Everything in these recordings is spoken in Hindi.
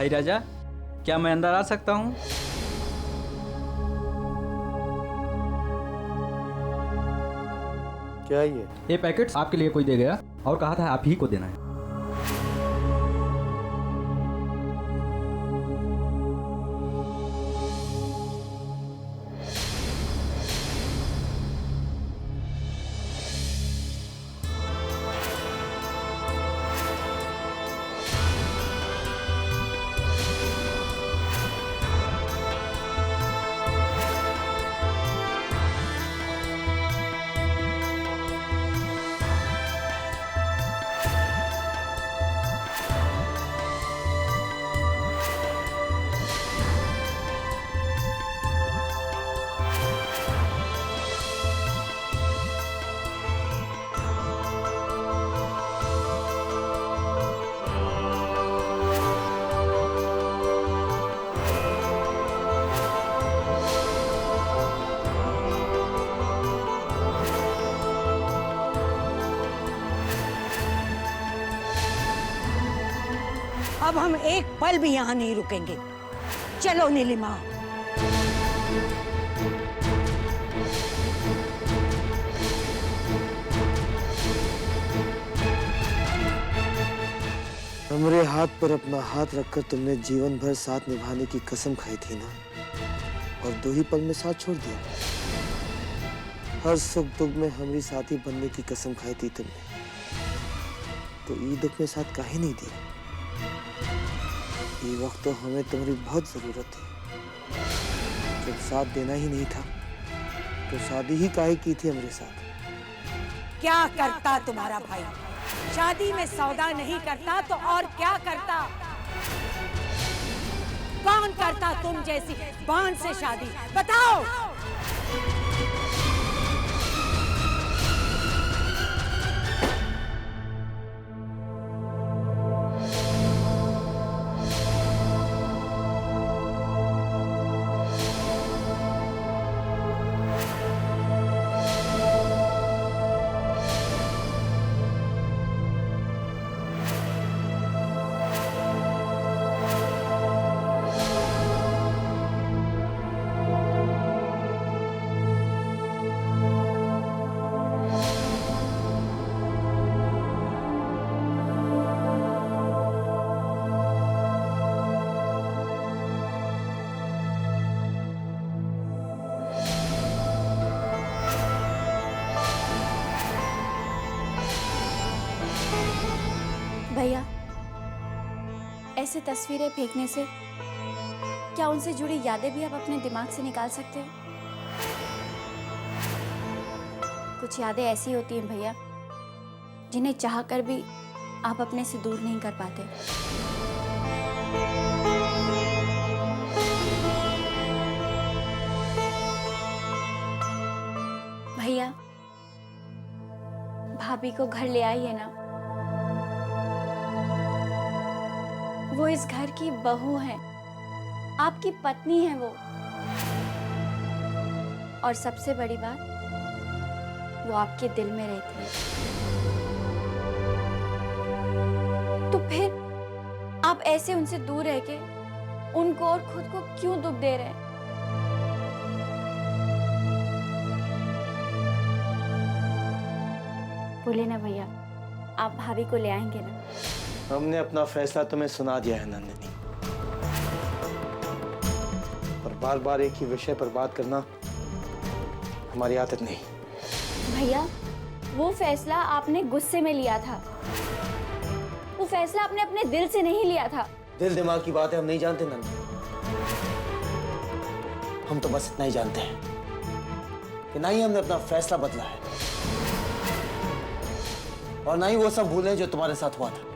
भाई राजा, क्या मैं अंदर आ सकता हूँ? क्या ये पैकेट्स आपके लिए कोई दे गया और कहा था आप ही को देना है। अब हम एक पल भी यहाँ नहीं रुकेंगे। चलो नीलिमा। हमरे हाथ पर अपना हाथ रखकर तुमने जीवन भर साथ निभाने की कसम खाई थी ना, और 2 ही पल में साथ छोड़ दिया। हर सुख दुख में हमारी साथी बनने की कसम खाई थी तुमने, तो ये दुख में साथ काहे नहीं दिया? ये वक्त तो हमें तुम्हारी बहुत जरूरत थी। जब साथ देना ही नहीं था तो शादी ही काहे की थी हमारे साथ? क्या करता तुम्हारा भाई? शादी में सौदा नहीं करता तो और क्या करता? कौन करता तुम जैसी बांझ से शादी? बताओ। भैया, ऐसे तस्वीरें फेंकने से क्या उनसे जुड़ी यादें भी आप अपने दिमाग से निकाल सकते हो? कुछ यादें ऐसी होती हैं भैया, जिन्हें चाहकर भी आप अपने से दूर नहीं कर पाते। भैया, भाभी को घर ले आइए ना। वो इस घर की बहू है, आपकी पत्नी है वो। और सबसे बड़ी बात, वो आपके दिल में रहती है। तो फिर आप ऐसे उनसे दूर रह के उनको और खुद को क्यों दुख दे रहे हैं? बोले ना भैया, आप भाभी को ले आएंगे ना? हमने अपना फैसला तुम्हें सुना दिया है नंदिनी, और बार बार एक ही विषय पर बात करना हमारी आदत नहीं। भैया, वो फैसला आपने गुस्से में लिया था। वो फैसला आपने अपने दिल से नहीं लिया था। दिल दिमाग की बातें हम नहीं जानते नंदिनी। हम तो बस इतना ही जानते हैं कि ना ही हमने अपना फैसला बदला है, और ना ही वो सब भूले जो तुम्हारे साथ हुआ था।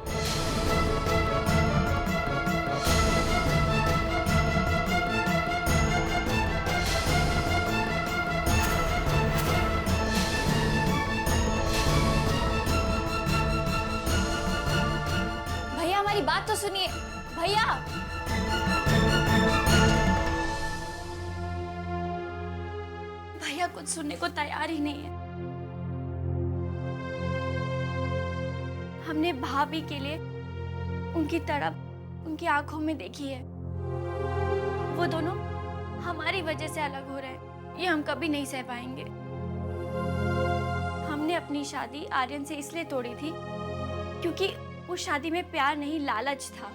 भैया, हमारी बात तो सुनिए। भैया, भैया कुछ सुनने को तैयार ही नहीं है। हमने भाभी के लिए उनकी तड़प उनकी आंखों में देखिए, वो दोनों हमारी वजह से अलग हो रहे हैं। ये हम कभी नहीं सह पाएंगे। हमने अपनी शादी आर्यन से इसलिए तोड़ी थी क्योंकि उस शादी में प्यार नहीं, लालच था।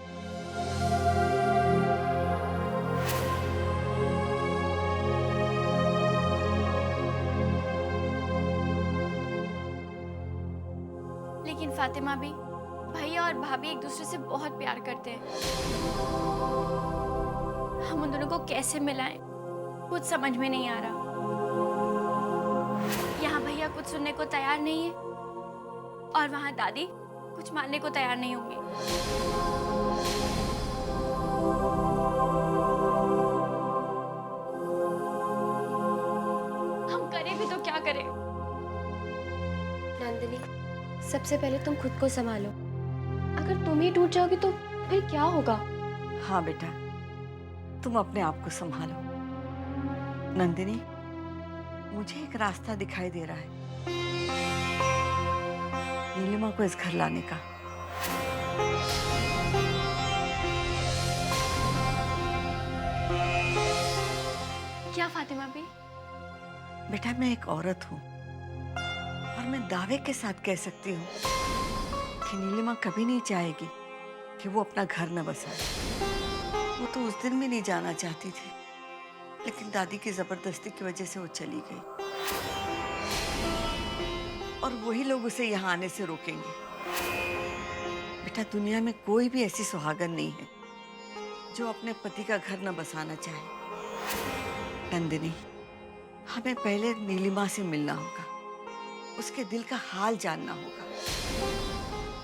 लेकिन फातिमा भी, भैया और भाभी एक दूसरे से बहुत प्यार करते हैं। हम उन दोनों को कैसे मिलाएं, कुछ समझ में नहीं आ रहा। यहाँ भैया कुछ सुनने को तैयार नहीं है और वहाँ दादी कुछ मानने को तैयार नहीं होंगी। हम करें भी तो क्या करें? नंदिनी, सबसे पहले तुम खुद को संभालो। अगर तुम ही टूट जाओगी तो फिर क्या होगा? हाँ बेटा, तुम अपने आप को संभालो। नंदिनी, मुझे एक रास्ता दिखाई दे रहा है नीलिमा को इस घर लाने का। क्या फातिमा भी? बेटा, मैं एक औरत हूँ और मैं दावे के साथ कह सकती हूँ कि नीलिमा कभी नहीं चाहेगी कि वो अपना घर न बसाए। वो तो उस दिन भी नहीं जाना चाहती थी, लेकिन दादी की जबरदस्ती की वजह से वो चली गई और वही लोग उसे यहाँ आने से रोकेंगे। बेटा, दुनिया में कोई भी ऐसी सुहागन नहीं है जो अपने पति का घर न बसाना चाहे। नंदिनी, हमें पहले नीलिमा से मिलना होगा, उसके दिल का हाल जानना होगा,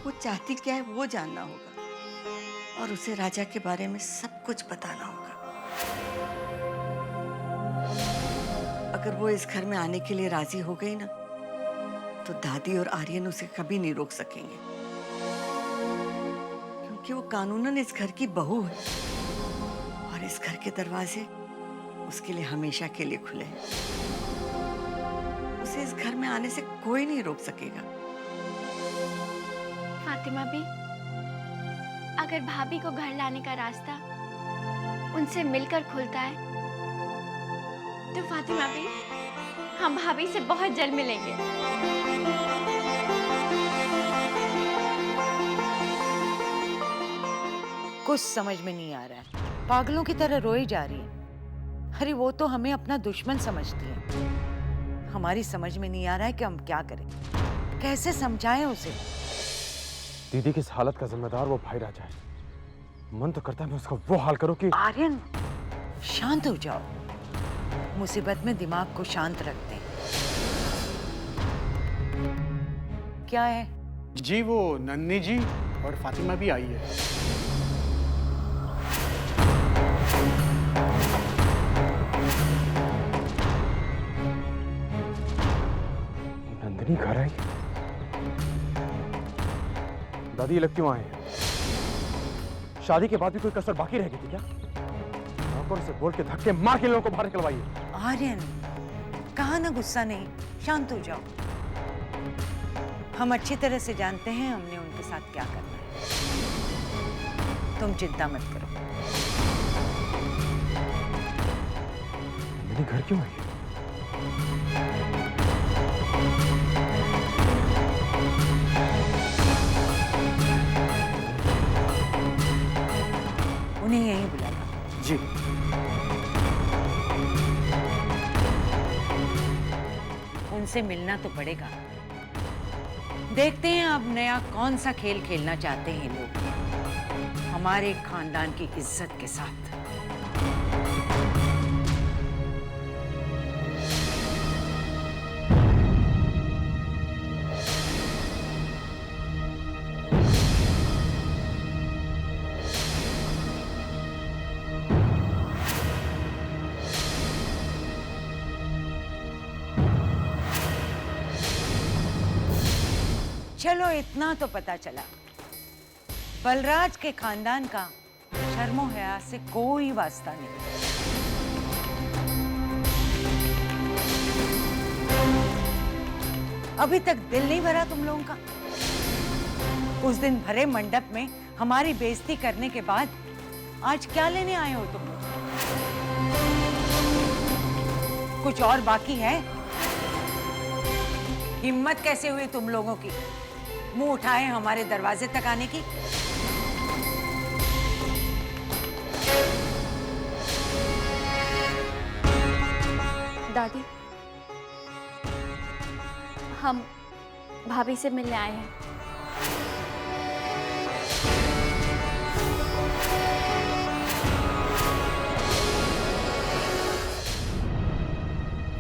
वो चाहती क्या है वो जानना होगा और उसे राजा के बारे में सब कुछ बताना होगा। अगर वो इस घर में आने के लिए राजी हो गई ना, तो दादी और आर्यन उसे कभी नहीं रोक सकेंगे, क्योंकि वो कानूनन इस घर की बहू है और इस घर के दरवाजे उसके लिए हमेशा के लिए खुले हैं। उसे इस घर में आने से कोई नहीं रोक सकेगा। फातिमा भी, अगर भाभी को घर लाने का रास्ता उनसे मिलकर खुलता है तो फातिमा भी, हम भाभी से बहुत जल्द मिलेंगे। कुछ समझ में नहीं आ रहा है, पागलों की तरह रोई जा रही है। अरे वो तो हमें अपना दुश्मन समझती है। हमारी समझ में नहीं आ रहा है कि हम क्या करें, कैसे समझाएं उसे। दीदी की इस हालत का जिम्मेदार वो भाई राजा है। मन तो करता है मैं उसका वो हाल करूं कि। आर्यन, शांत हो जाओ। मुसीबत में दिमाग को शांत रखते हैं। क्या है? जी वो नन्ही जी और फातिमा भी आई है। नंदिनी घर आई? दादी ये लोग क्यों आए? शादी के बाद भी कोई कसर बाकी रह गई थी क्या? नौकर से बोल के धक्के मार के लोगों को बाहर निकलवाइए। आर्यन, कहा ना गुस्सा नहीं, शांत हो जाओ। हम अच्छी तरह से जानते हैं हमने उनके साथ क्या करना है। तुम चिंता मत करो। नंदिनी घर क्यों आई? उन्हें यहीं बुलाना। जी। उनसे मिलना तो पड़ेगा। देखते हैं अब नया कौन सा खेल खेलना चाहते हैं लोग हमारे खानदान की इज्जत के साथ। चलो इतना तो पता चला, बलराज के खानदान का शर्मो हया से कोई वास्ता नहीं। अभी तक दिल नहीं भरा तुम लोगों का? उस दिन भरे मंडप में हमारी बेइज्जती करने के बाद आज क्या लेने आए हो तुम लोग? कुछ और बाकी है? हिम्मत कैसे हुई तुम लोगों की मुंह उठाए हमारे दरवाजे तक आने की? दादी, हम भाभी से मिलने आए हैं।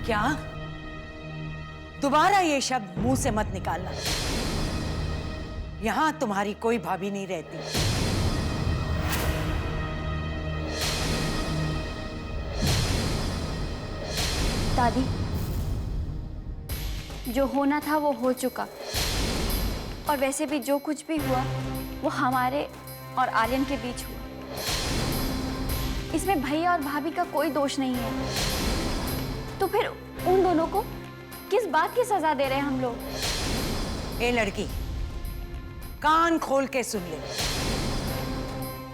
क्या? दोबारा ये शब्द मुंह से मत निकालना। यहां तुम्हारी कोई भाभी नहीं रहती। दादी, जो होना था वो हो चुका, और वैसे भी जो कुछ भी हुआ वो हमारे और आर्यन के बीच हुआ। इसमें भैया और भाभी का कोई दोष नहीं है। तो फिर उन दोनों को किस बात की सजा दे रहे हैं हम लोग? ए लड़की, कान खोल के सुन ले।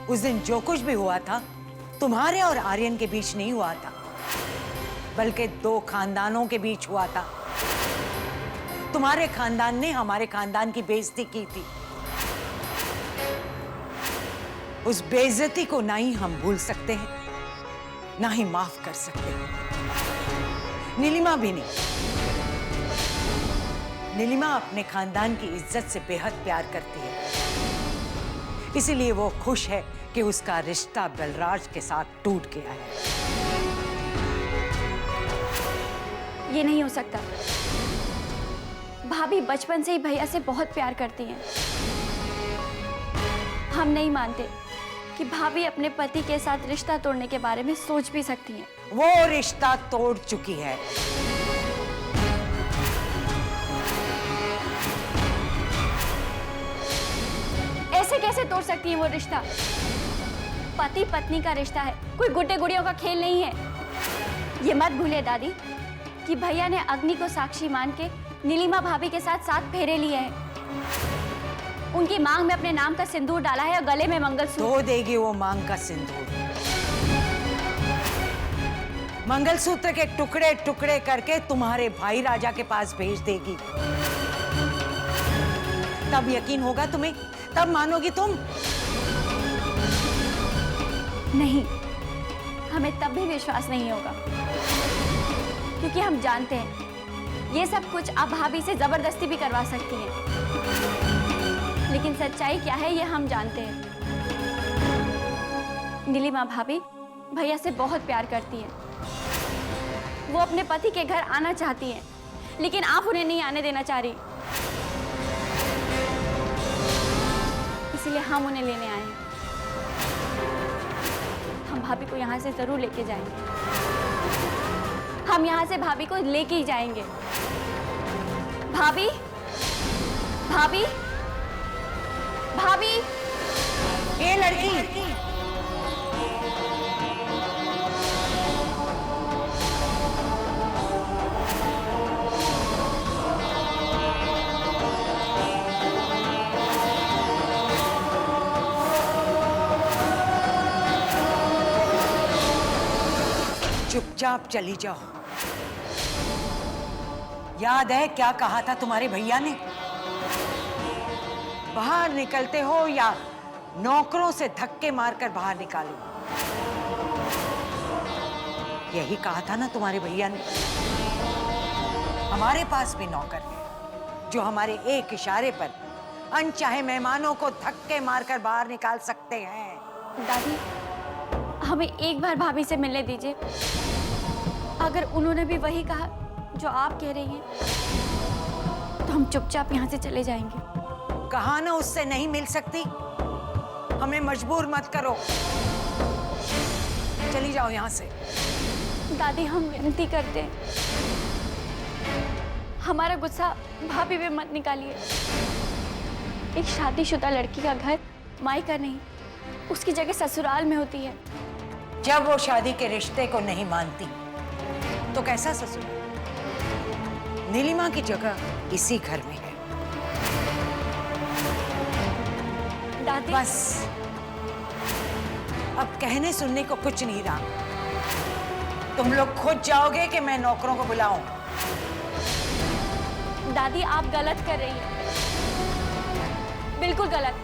उस दिन जो कुछ भी हुआ था तुम्हारे और आर्यन के बीच नहीं हुआ था, बल्कि दो खानदानों के बीच हुआ था। तुम्हारे खानदान ने हमारे खानदान की बेइज्जती की थी। उस बेइज्जती को ना ही हम भूल सकते हैं, ना ही माफ कर सकते हैं। नीलिमा भी नहीं। नीलिमा अपने खानदान की इज्जत से बेहद प्यार करती है, इसीलिए वो खुश है कि उसका रिश्ता बलराज के साथ टूट गया है। ये नहीं हो सकता। भाभी बचपन से ही भैया से बहुत प्यार करती हैं। हम नहीं मानते कि भाभी अपने पति के साथ रिश्ता तोड़ने के बारे में सोच भी सकती हैं। वो रिश्ता तोड़ चुकी है। ऐसे कैसे तोड़ सकती है वो रिश्ता? पति पत्नी का रिश्ता है, कोई गुड्डे गुड़ियों का खेल नहीं है। ये मत भूलिए दादी कि भैया ने अग्नि को साक्षी मान के नीलिमा भाभी के साथ 7 फेरे लिए हैं। उनकी मांग में अपने नाम का सिंदूर डाला है और गले में मंगलसूत्र। धो देगी वो मांग का सिंदूर। मंगलसूत्र के टुकड़े टुकड़े करके तुम्हारे भाई राजा के पास भेज देगी। तब यकीन होगा तुम्हें, तब मानोगी तुम। नहीं, हमें तब भी विश्वास नहीं होगा, क्योंकि हम जानते हैं ये सब कुछ आप भाभी से जबरदस्ती भी करवा सकती हैं। लेकिन सच्चाई क्या है ये हम जानते हैं। नीलिमा भाभी भैया से बहुत प्यार करती हैं। वो अपने पति के घर आना चाहती हैं, लेकिन आप उन्हें नहीं आने देना चाह रही। इसलिए हम उन्हें लेने आए हैं। हम भाभी को यहाँ से जरूर लेके जाएंगे। हम यहाँ से भाभी को लेके ही जाएंगे। भाभी, भाभी, भाभी। ये लड़की, चुपचाप चली जाओ। याद है क्या कहा था तुम्हारे भैया ने? बाहर निकलते हो या नौकरों से धक्के मारकर बाहर निकालो। यही कहा था ना तुम्हारे भैया ने। हमारे पास भी नौकर है जो हमारे एक इशारे पर अनचाहे मेहमानों को धक्के मारकर बाहर निकाल सकते हैं। दादी, हमें एक बार भाभी से मिलने दीजिए। अगर उन्होंने भी वही कहा जो आप कह रही हैं, तो हम चुपचाप यहाँ से चले जाएंगे। कहा ना उससे नहीं मिल सकती। हमें मजबूर मत करो। चली जाओ यहाँ से। दादी, हम विनती करते हैं, हमारा गुस्सा भाभी पे मत निकालिए। एक शादीशुदा लड़की का घर मायका नहीं, उसकी जगह ससुराल में होती है। जब वो शादी के रिश्ते को नहीं मानती तो कैसा ससुराल? नीलिमा की जगह इसी घर में है। दादी, बस अब कहने सुनने को कुछ नहीं रहा। तुम लोग खुद जाओगे कि मैं नौकरों को बुलाऊं? दादी आप गलत कर रही हैं, बिल्कुल गलत।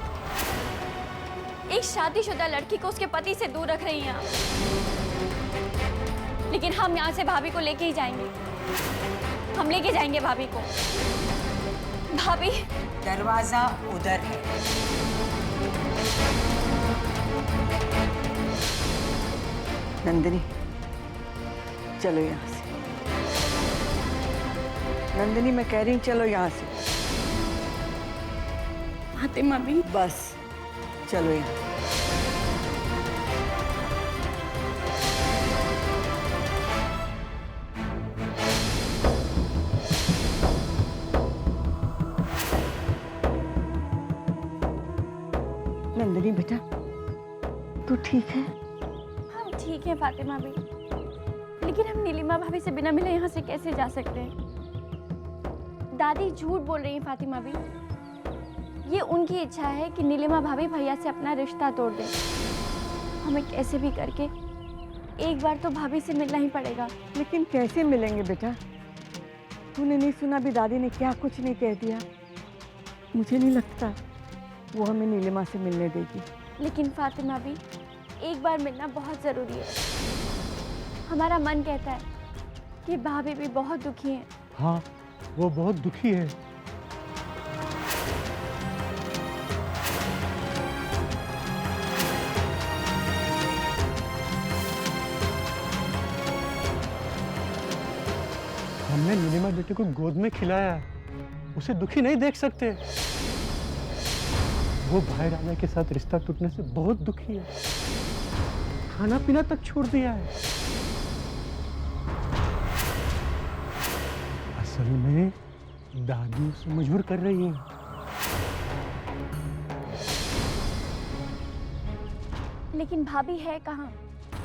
एक शादीशुदा लड़की को उसके पति से दूर रख रही हैं आप। लेकिन हम यहाँ से भाभी को लेके ही जाएंगे, हम लेके जाएंगे भाभी को। भाभी दरवाजा उधर है। नंदिनी चलो यहाँ से। नंदिनी मैं कह रही हूँ चलो यहाँ से। फातिमा भी बस चलो यहाँ। नंदिनी बेटा तू ठीक है? हम ठीक है फातिमा भी, लेकिन हम नीलिमा भाभी से बिना मिले यहाँ से कैसे जा सकते हैं? दादी झूठ बोल रही हैं फातिमा भी। ये उनकी इच्छा है कि नीलिमा भाभी भैया से अपना रिश्ता तोड़ दें। हमें कैसे भी करके एक बार तो भाभी से मिलना ही पड़ेगा। लेकिन कैसे मिलेंगे बेटा? तूने नहीं सुना भी दादी ने क्या कुछ नहीं कह दिया? मुझे नहीं लगता वो हमें नीलिमा से मिलने देगी। लेकिन फातिमा भी एक बार मिलना बहुत ज़रूरी है। हमारा मन कहता है कि भाभी भी बहुत दुखी हैं। हाँ वो बहुत दुखी है। हमने नीलिमा बेटे को गोद में खिलाया, उसे दुखी नहीं देख सकते। वो भाई राजा के साथ रिश्ता टूटने से बहुत दुखी है, खाना पीना तक छोड़ दिया है। असल में दादी उसे मजबूर कर रही है। लेकिन भाभी है कहाँ?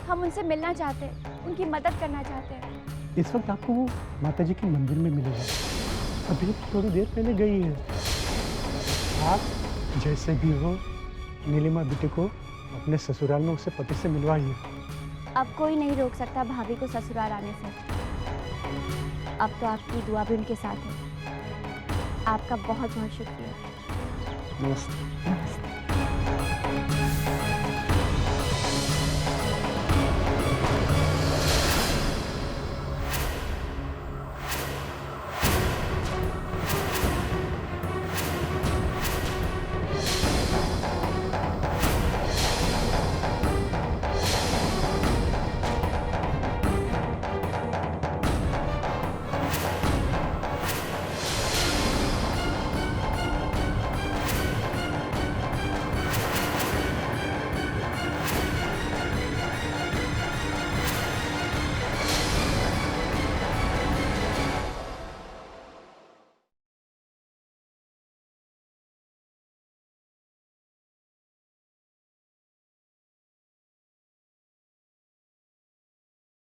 हम उनसे मिलना चाहते हैं, उनकी मदद करना चाहते हैं। इस वक्त आपको वो माता जी के मंदिर में मिलेगी। अभी थोड़ी देर पहले गई है। आप जैसे भी हो नीलिमा बेटे को अपने ससुराल में उससे पति से मिलवाइए। अब कोई नहीं रोक सकता भाभी को ससुराल आने से। अब तो आपकी दुआ भी उनके साथ है। आपका बहुत बहुत शुक्रिया। नमस्ते।